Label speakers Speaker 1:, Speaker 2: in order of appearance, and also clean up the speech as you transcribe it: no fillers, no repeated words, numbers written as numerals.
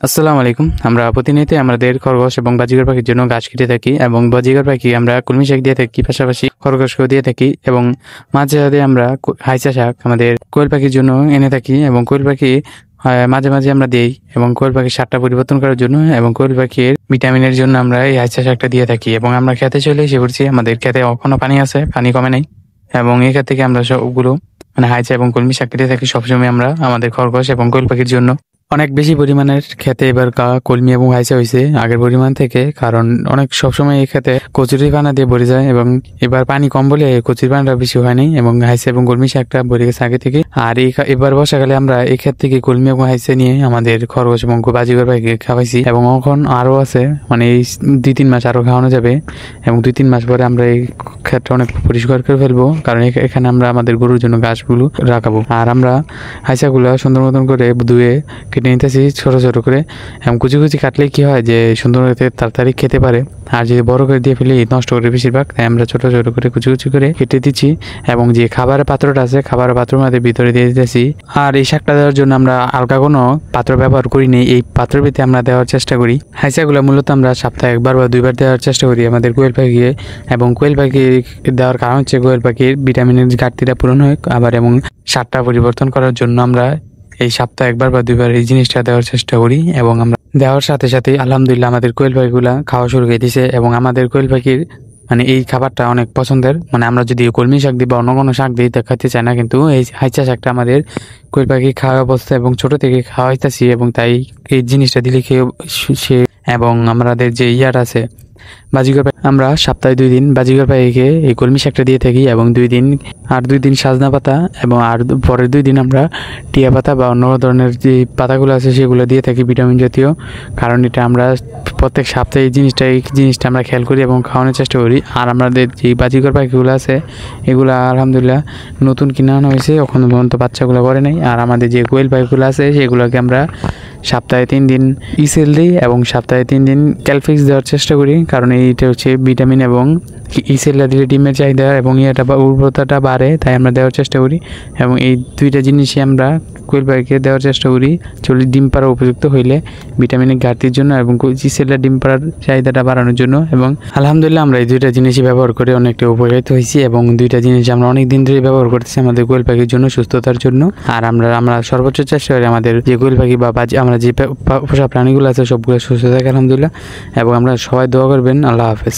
Speaker 1: আসসালামু আলাইকুম। আমরা প্রতিনিয়ত আমাদের খরগোশ এবং বাজিগর পাখির জন্য ঘাস কেটে থাকি এবং বাজিগর পাখি আমরা কলমি শাক দিয়ে থাকি, পাশাপাশি খরগোশকেও দিয়ে থাকি এবং মাঝে মাঝে আমরা হাইচা শাক আমাদের কোয়েল পাখির জন্য এনে থাকি এবং কোয়েল পাখি মাঝে মাঝে আমরা দিই এবং কোয়েল পাখির স্বাদটা পরিবর্তন করার জন্য এবং কোয়েল পাখির ভিটামিনের জন্য আমরা এই হাইচা শাকটা দিয়ে থাকি এবং আমরা খেতে চলে এসে পড়ছি। আমাদের খেতে এখনো পানি আছে, পানি কমে নাই এবং এখান থেকে আমরা সবগুলো হাইচা এবং কলমি শাক কেটে থাকি সবসময় আমরা আমাদের খরগোশ এবং কোয়েল পাখির জন্য। অনেক বেশি পরিমাণের খেতে এবার কলমি এবং হাইচা হয়েছে আগের পরিমাণ থেকে, কারণ অনেক সবসময় এই খেতে কচুরি পানা দিয়ে ভরে যায় এবং এবার পানি কম বলে কচুরি পানাটা বেশি হয়নি এবং হাইচা এবং কলমি শাকটা ভরে গেছে আগে থেকে। আর এবার বর্ষাকালে আমরা এই ক্ষেত থেকে কলমি এবং হাইচা নিয়ে আমাদের খরগোশ এবং বাজিগর পাখিকে খাওয়াইছি এবং এখন আরো আছে, এই 2-3 মাস আরো খাওয়ানো যাবে এবং 2-3 মাস পরে আমরা এই ক্ষেতটা অনেক পরিষ্কার করে ফেলবো, কারণ এখানে আমরা আমাদের গরুর জন্য ঘাসগুলো রাখাবো। আর আমরা হাইচাগুলো সুন্দর মতন করে ধুয়ে কেটে নিতেছি ছোট ছোট করে এবং কুচি কুচি কাটলে কি হয় যে সুন্দর তাড়াতাড়ি খেতে পারে, আর যদি বড় করে দিয়ে ফেলি নষ্ট করে বেশিরভাগ, তাই আমরা ছোট ছোট করে কুচি কুচি করে কেটে দিচ্ছি এবং যে খাবারের পাত্রটা আছে খাবারের পাত্রের মধ্যে ভিতরে দিয়ে দিতেছি। আর এই শাকটা দেওয়ার জন্য আমরা আলগা কোনো পাত্র ব্যবহার করি নেই, এই পাত্রের ভিতরে আমরা দেওয়ার চেষ্টা করি। হাইচাগুলো মূলত আমরা সপ্তাহে 1বার বা 2বার দেওয়ার চেষ্টা করি আমাদের কোয়েল পাখিকে, এবং কোয়েল পাখি দেওয়ার কারণ হচ্ছে কোয়েল পাখির ভিটামিনের ঘাটতিটা পূরণ হয় আবার এবং স্বাদটা পরিবর্তন করার জন্য আমরা এই সপ্তাহে 1বার বা 2বার এই জিনিসটা দেওয়ার চেষ্টা করি এবং আমরা দেওয়ার সাথে সাথে আলহামদুলিল্লাহ আমাদের কোয়েল পাখিগুলা খাওয়া শুরু করে দিয়েছে এবং আমাদের কোয়েল পাখির এই খাবারটা অনেক পছন্দের। আমরা যদি কলমি শাক দিই বা অন্য কোনো শাক দিই দেখাতে চাই না, কিন্তু এই হাইচা শাকটা আমাদের কোয়েল পাখি খাওয়া অবস্থা এবং ছোট থেকে খাওয়াইতেছি এবং তাই এই জিনিসটা দিলে খেয়ে সে এবং আমাদের যে ইয়ার আছে বাজিগর পাখি, আমরা সপ্তাহে 2 দিন বাজিগর পাখিকে এই কলমি শাকটা দিয়ে থাকি এবং 2 দিন সাজনা পাতা এবং আর পরের 2 দিন আমরা টিয়া পাতা বা অন্য ধরনের যে পাতাগুলো আছে সেগুলো দিয়ে থাকি ভিটামিন জাতীয়, কারণ এটা আমরা প্রত্যেক সপ্তাহে এই জিনিসটা আমরা খেয়াল করি এবং খাওয়ানোর চেষ্টা করি। আর আমাদের যে বাজিগর পাখিগুলো আছে এগুলো আলহামদুলিল্লাহ নতুন কিনে আনা হয়েছে, এখন পর্যন্ত বাচ্চাগুলো করে নাই। আর আমাদের যে কোয়েল পাখিগুলো আছে সেগুলোকে আমরা সপ্তাহে 3 দিন ইসেল দিই এবং সপ্তাহে 3 দিন ক্যালফিক্স দেওয়ার চেষ্টা করি, কারণ এইটা হচ্ছে ভিটামিন এবং ইসেলটা দিলে ডিমের চাহিদা এবং ইয়েটা বা উর্বরতাটা বাড়ে, তাই আমরা দেওয়ার চেষ্টা করি এবং এই 2টা জিনিসই আমরা কোয়েল পাখিকে দেওয়ার চেষ্টা করি ডিম পাড়া উপযুক্ত হইলে ভিটামিনের ঘাটতির জন্য এবং ইসেলটা ডিম পাড়ার চাহিদাটা বাড়ানোর জন্য। এবং আলহামদুলিল্লাহ আমরা এই 2টা জিনিসই ব্যবহার করে অনেকটা উপকৃত হয়েছি এবং 2টা জিনিস আমরা অনেক দিন ধরে ব্যবহার করতেছি আমাদের কোয়েল পাখির জন্য সুস্থতার জন্য। আর আমরা সর্বোচ্চ চেষ্টা করি আমাদের যে কোয়েল পাখি বা আমরা যে পোষা প্রাণীগুলো আছে সবগুলো সুস্থ থাকে আলহামদুলিল্লাহ, এবং আমরা সবাই দোয়া করবেন। আল্লাহ হাফেজ।